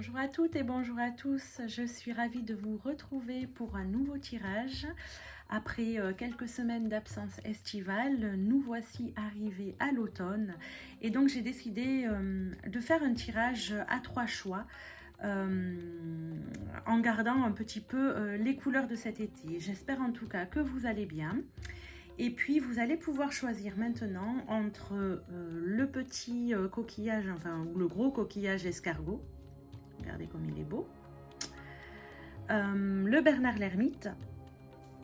Bonjour à toutes et bonjour à tous, je suis ravie de vous retrouver pour un nouveau tirage. Après quelques semaines d'absence estivale, nous voici arrivés à l'automne et donc j'ai décidé de faire un tirage à 3 choix en gardant un petit peu les couleurs de cet été. J'espère en tout cas que vous allez bien. Et puis vous allez pouvoir choisir maintenant entre le petit coquillage, enfin ou le gros coquillage escargot. Regardez comme il est beau. Le Bernard l'Ermite.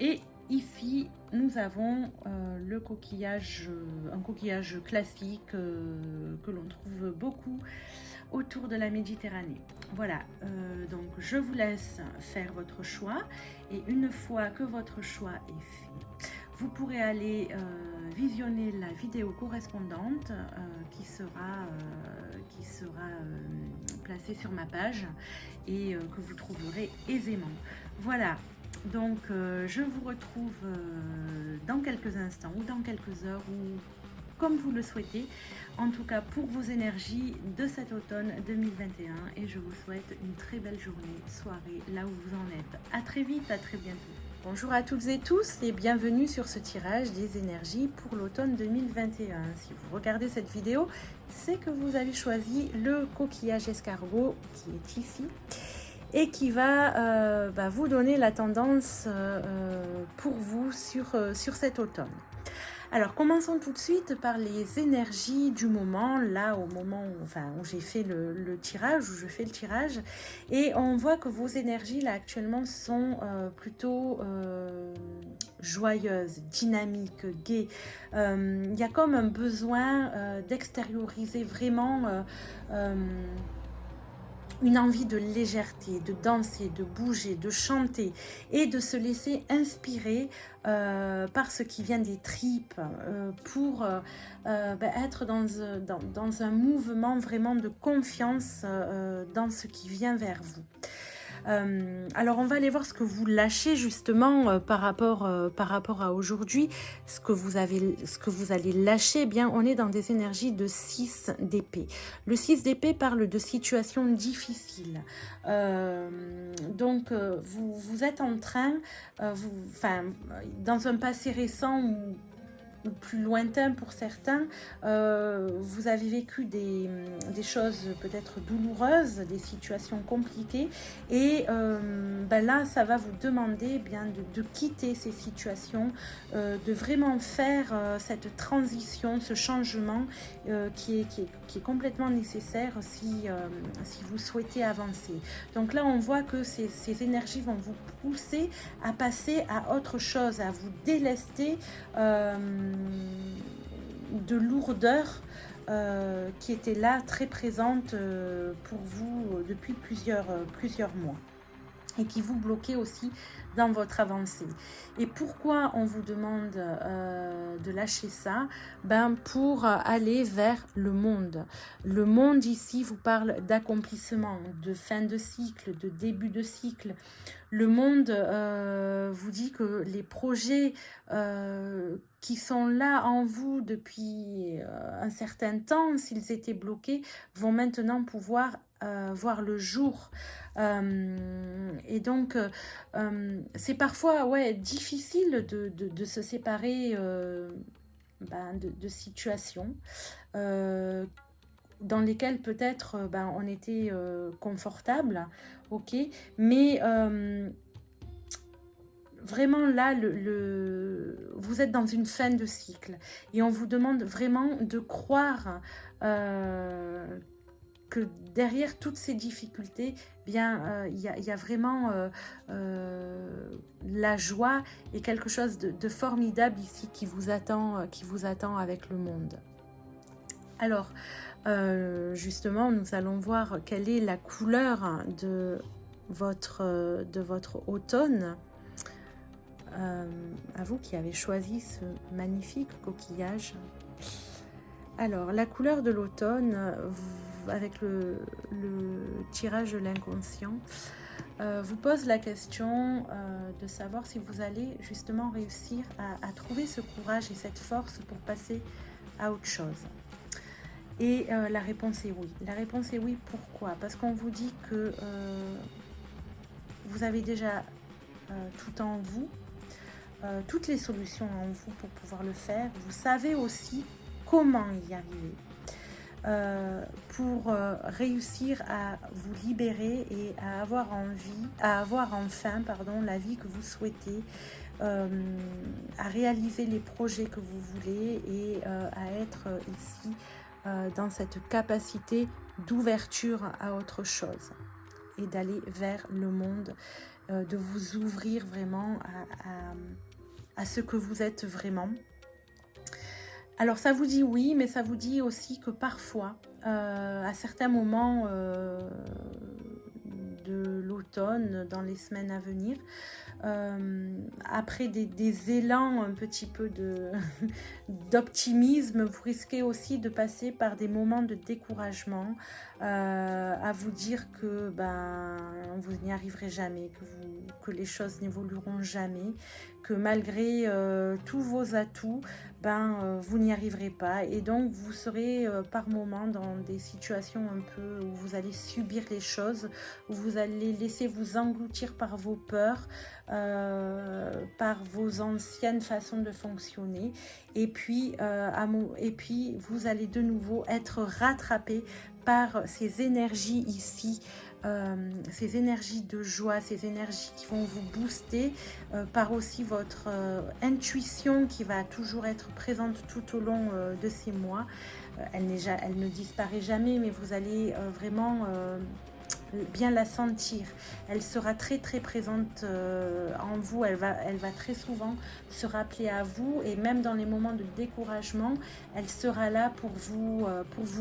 Et ici, nous avons le coquillage, un coquillage classique que l'on trouve beaucoup autour de la Méditerranée. Voilà, donc je vous laisse faire votre choix. Et une fois que votre choix est fait, vous pourrez aller visionner la vidéo correspondante qui sera placée sur ma page et que vous trouverez aisément. Voilà, donc je vous retrouve dans quelques instants ou dans quelques heures ou comme vous le souhaitez, en tout cas pour vos énergies de cet automne 2021 et je vous souhaite une très belle journée, soirée, là où vous en êtes. À très vite, à très bientôt. Bonjour à toutes et tous et bienvenue sur ce tirage des énergies pour l'automne 2021. Si vous regardez cette vidéo, c'est que vous avez choisi le coquillage escargot qui est ici et qui va vous donner la tendance pour vous sur cet automne. Alors commençons tout de suite par les énergies du moment, là au moment où j'ai fait le tirage, où je fais le tirage, et on voit que vos énergies là actuellement sont plutôt joyeuses, dynamiques, gaies. Il y a comme un besoin d'extérioriser vraiment une envie de légèreté, de danser, de bouger, de chanter et de se laisser inspirer par ce qui vient des tripes pour être dans un mouvement vraiment de confiance dans ce qui vient vers vous. Alors on va aller voir ce que vous lâchez justement par rapport à aujourd'hui, ce que vous allez lâcher. Eh bien, on est dans des énergies de 6 d'épée. Le 6 d'épée parle de situations difficiles. Donc vous êtes en train, dans un passé récent ou plus lointain pour certains, vous avez vécu des choses peut-être douloureuses, des situations compliquées et là ça va vous demander bien de quitter ces situations, de vraiment faire cette transition, ce changement qui est complètement nécessaire si vous souhaitez avancer. Donc là on voit que ces énergies vont vous pousser à passer à autre chose, à vous délester de lourdeur qui était là très présente pour vous depuis plusieurs mois et qui vous bloquait aussi dans votre avancée. Et pourquoi on vous demande de lâcher ça? Pour aller vers le monde. Le monde ici vous parle d'accomplissement, de fin de cycle, de début de cycle. Le monde vous dit que les projets qui sont là en vous depuis un certain temps, s'ils étaient bloqués, vont maintenant pouvoir voir le jour. Et donc c'est parfois difficile de se séparer de situations dans lesquelles peut-être on était confortable, ok, mais vraiment là vous êtes dans une fin de cycle et on vous demande vraiment de croire que derrière toutes ces difficultés, il y a vraiment la joie et quelque chose de formidable ici qui vous attend avec le monde. Alors, justement, nous allons voir quelle est la couleur de votre automne. À vous qui avez choisi ce magnifique coquillage. Alors, la couleur de l'automne, avec le tirage de l'inconscient, vous pose la question de savoir si vous allez justement réussir à trouver ce courage et cette force pour passer à autre chose. Et la réponse est oui. La réponse est oui, pourquoi? Parce qu'on vous dit que vous avez déjà tout en vous, toutes les solutions en vous pour pouvoir le faire. Vous savez aussi comment y arriver. Pour réussir à vous libérer et à avoir enfin la vie que vous souhaitez, à réaliser les projets que vous voulez et à être ici dans cette capacité d'ouverture à autre chose et d'aller vers le monde, de vous ouvrir vraiment à ce que vous êtes vraiment. Alors ça vous dit oui, mais ça vous dit aussi que parfois, à certains moments de l'automne, dans les semaines à venir, après des élans un petit peu d'optimisme, vous risquez aussi de passer par des moments de découragement, à vous dire que vous n'y arriverez jamais, que les choses n'évolueront jamais, que malgré tous vos atouts, vous n'y arriverez pas, et donc vous serez par moments dans des situations un peu où vous allez subir les choses, où vous allez laisser vous engloutir par vos peurs, par vos anciennes façons de fonctionner, et puis vous allez de nouveau être rattrapé par ces énergies ici, ces énergies de joie, ces énergies qui vont vous booster, par aussi votre intuition qui va toujours être présente tout au long de ces mois. Elle ne disparaît jamais, mais vous allez vraiment bien la sentir. Elle sera très très présente en vous, elle va très souvent se rappeler à vous, et même dans les moments de découragement, elle sera là pour vous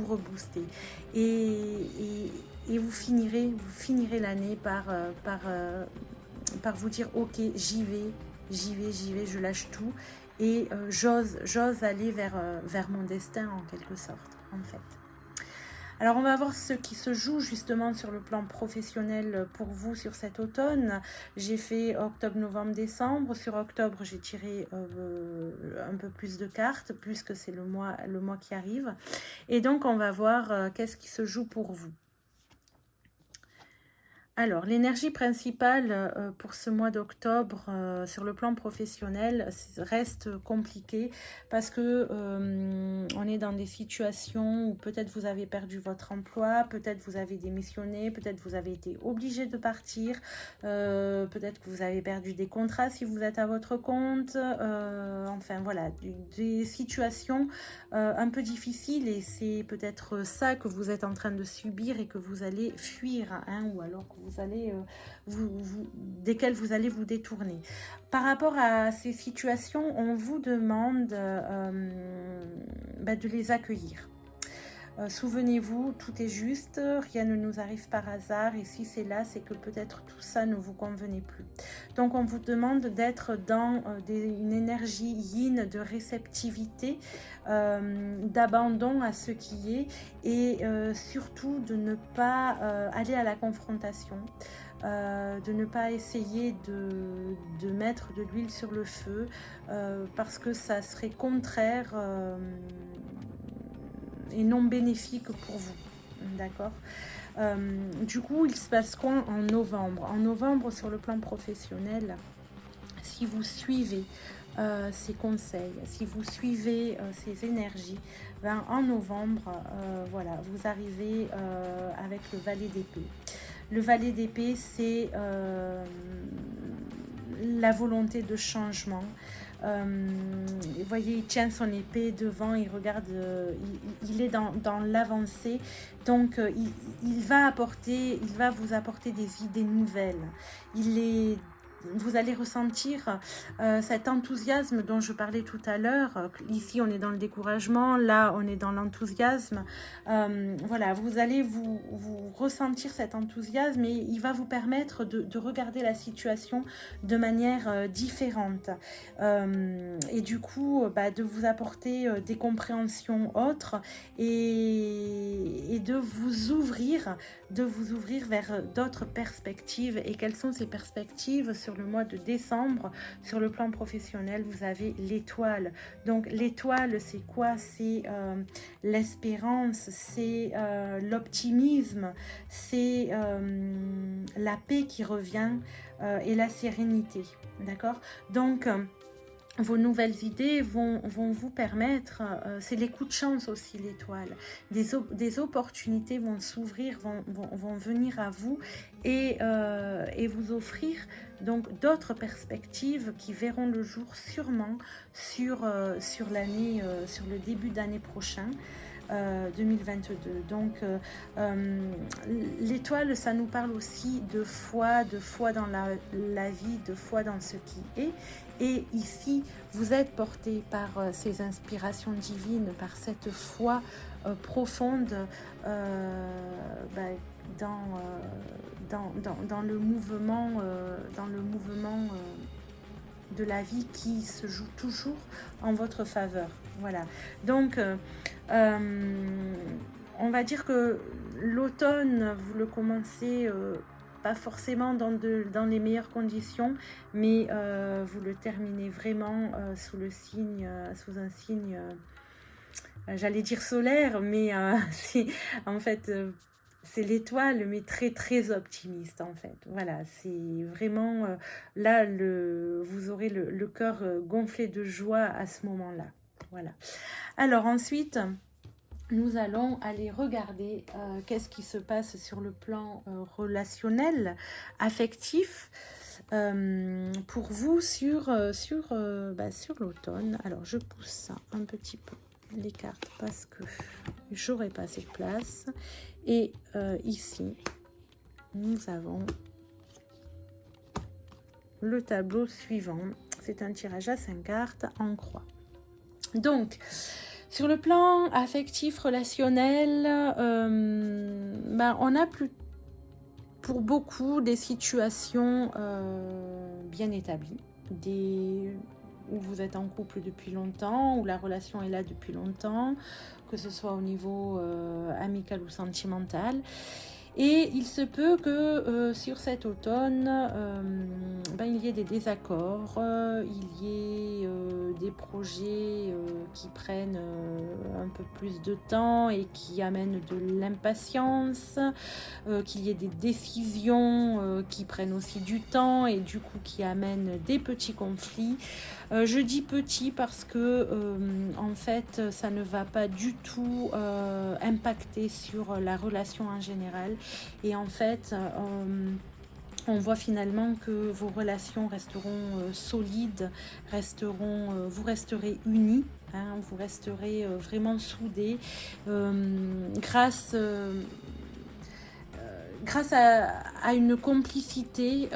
rebooster. Et vous finirez l'année par vous dire ok, j'y vais, je lâche tout, et j'ose aller vers mon destin en quelque sorte, en fait. Alors on va voir ce qui se joue justement sur le plan professionnel pour vous sur cet automne. J'ai fait octobre, novembre, décembre. Sur octobre, j'ai tiré un peu plus de cartes puisque c'est le mois qui arrive. Et donc on va voir qu'est-ce qui se joue pour vous. Alors, l'énergie principale pour ce mois d'octobre sur le plan professionnel reste compliquée parce que on est dans des situations où peut-être vous avez perdu votre emploi, peut-être vous avez démissionné, peut-être vous avez été obligé de partir, peut-être que vous avez perdu des contrats si vous êtes à votre compte, enfin voilà, des situations un peu difficiles, et c'est peut-être ça que vous êtes en train de subir et que vous allez fuir, hein, ou alors que vous allez desquelles vous allez vous détourner. Par rapport à ces situations, on vous demande de les accueillir. Souvenez-vous, tout est juste, rien ne nous arrive par hasard, et si c'est là, c'est que peut-être tout ça ne vous convenait plus. Donc on vous demande d'être dans une énergie yin de réceptivité, d'abandon à ce qui est, et surtout de ne pas aller à la confrontation, de ne pas essayer de mettre de l'huile sur le feu, parce que ça serait contraire et non bénéfique pour vous, d'accord. Du coup, il se passe quoi en novembre? En novembre, sur le plan professionnel, si vous suivez ces conseils, si vous suivez ces énergies, en novembre, voilà, vous arrivez avec le valet d'épée. Le valet d'épée, c'est la volonté de changement. Vous voyez, il tient son épée devant, il regarde, il est dans l'avancée, donc il va vous apporter des idées nouvelles. Vous allez ressentir cet enthousiasme dont je parlais tout à l'heure. Ici, on est dans le découragement, là, on est dans l'enthousiasme. Voilà, vous allez vous ressentir cet enthousiasme, et il va vous permettre de regarder la situation de manière différente. Et du coup, de vous apporter des compréhensions autres, et de vous ouvrir vers d'autres perspectives. Et quelles sont ces perspectives? sur le mois de décembre, sur le plan professionnel, vous avez l'étoile. Donc l'étoile, c'est quoi? C'est l'espérance, c'est l'optimisme, c'est la paix qui revient et la sérénité. D'accord? Donc vos nouvelles idées vont vous permettre, c'est les coups de chance aussi l'étoile, des opportunités vont s'ouvrir, vont venir à vous et vous offrir donc d'autres perspectives qui verront le jour sûrement sur l'année, sur le début d'année prochain. 2022. Donc l'étoile, ça nous parle aussi de foi dans la vie, de foi dans ce qui est. Et ici, vous êtes porté par ces inspirations divines, par cette foi profonde dans le mouvement, de la vie qui se joue toujours en votre faveur. Voilà. Donc, on va dire que l'automne, vous le commencez pas forcément dans les meilleures conditions, mais vous le terminez vraiment sous un signe, j'allais dire solaire, mais c'est en fait... c'est l'étoile, mais très très optimiste en fait. Voilà, c'est vraiment là, vous aurez le cœur gonflé de joie à ce moment-là. Voilà. Alors ensuite, nous allons aller regarder qu'est-ce qui se passe sur le plan relationnel, affectif, pour vous sur l'automne. Alors je pousse ça un petit peu, les cartes, parce que j'aurai pas assez de place. Et ici, nous avons le tableau suivant. C'est un tirage à 5 cartes en croix. Donc, sur le plan affectif, relationnel, on a pour beaucoup des situations bien établies, où vous êtes en couple depuis longtemps, où la relation est là depuis longtemps, que ce soit au niveau amical ou sentimental. Et il se peut que sur cet automne, il y ait des désaccords, il y ait des projets qui prennent un peu plus de temps et qui amènent de l'impatience, qu'il y ait des décisions qui prennent aussi du temps et du coup qui amènent des petits conflits. Je dis petit parce que en fait ça ne va pas du tout impacter sur la relation en général, et en fait on voit finalement que vos relations resteront solides, vous resterez unis, hein, vous resterez vraiment soudés grâce à une complicité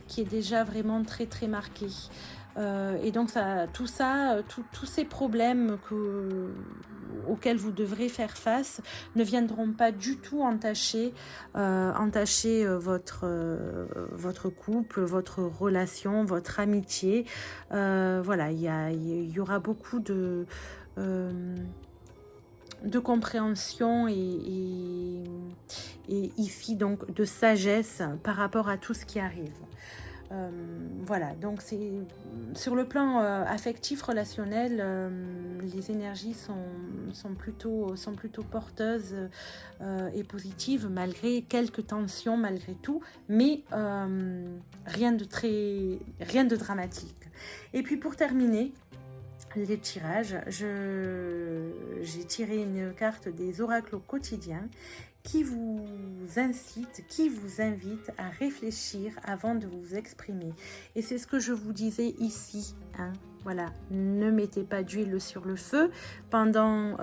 qui est déjà vraiment très très marquée. Et donc tous ces problèmes auxquels vous devrez faire face ne viendront pas du tout entacher votre couple, votre relation, votre amitié. Voilà, il y aura beaucoup de compréhension et ici donc de sagesse par rapport à tout ce qui arrive. Voilà, donc c'est sur le plan affectif, relationnel, les énergies sont plutôt porteuses et positives, malgré quelques tensions, malgré tout, mais rien de dramatique. Et puis pour terminer les tirages, j'ai tiré une carte des oracles quotidiens qui vous incite, qui vous invite à réfléchir avant de vous exprimer. Et c'est ce que je vous disais ici, hein. Voilà, ne mettez pas d'huile sur le feu. Dans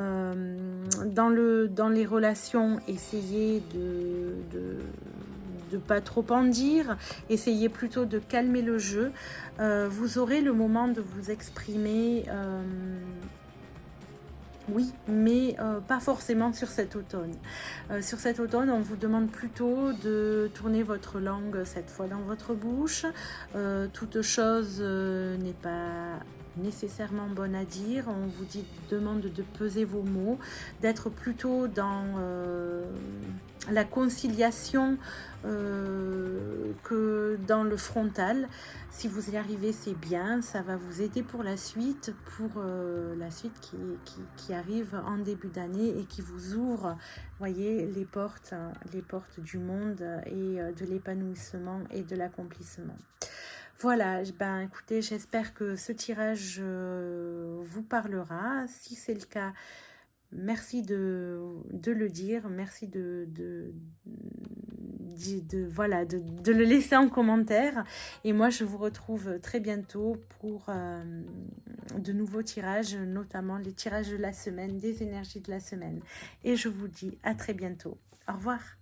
les relations, essayez de pas trop en dire, essayez plutôt de calmer le jeu. Vous aurez le moment de vous exprimer, oui, mais pas forcément sur cet automne. Sur cet automne, on vous demande plutôt de tourner votre langue cette fois dans votre bouche. Toute chose n'est pas nécessairement bonne à dire. On vous demande de peser vos mots, d'être plutôt dans la conciliation que dans le frontal. Si vous y arrivez, c'est bien, ça va vous aider pour la suite qui arrive en début d'année et qui vous ouvre, voyez, les portes du monde et de l'épanouissement et de l'accomplissement. Voilà, ben écoutez, j'espère que ce tirage vous parlera. Si c'est le cas, merci de le dire, merci voilà, de le laisser en commentaire. Et moi, je vous retrouve très bientôt pour de nouveaux tirages, notamment les tirages de la semaine, des énergies de la semaine. Et je vous dis à très bientôt. Au revoir.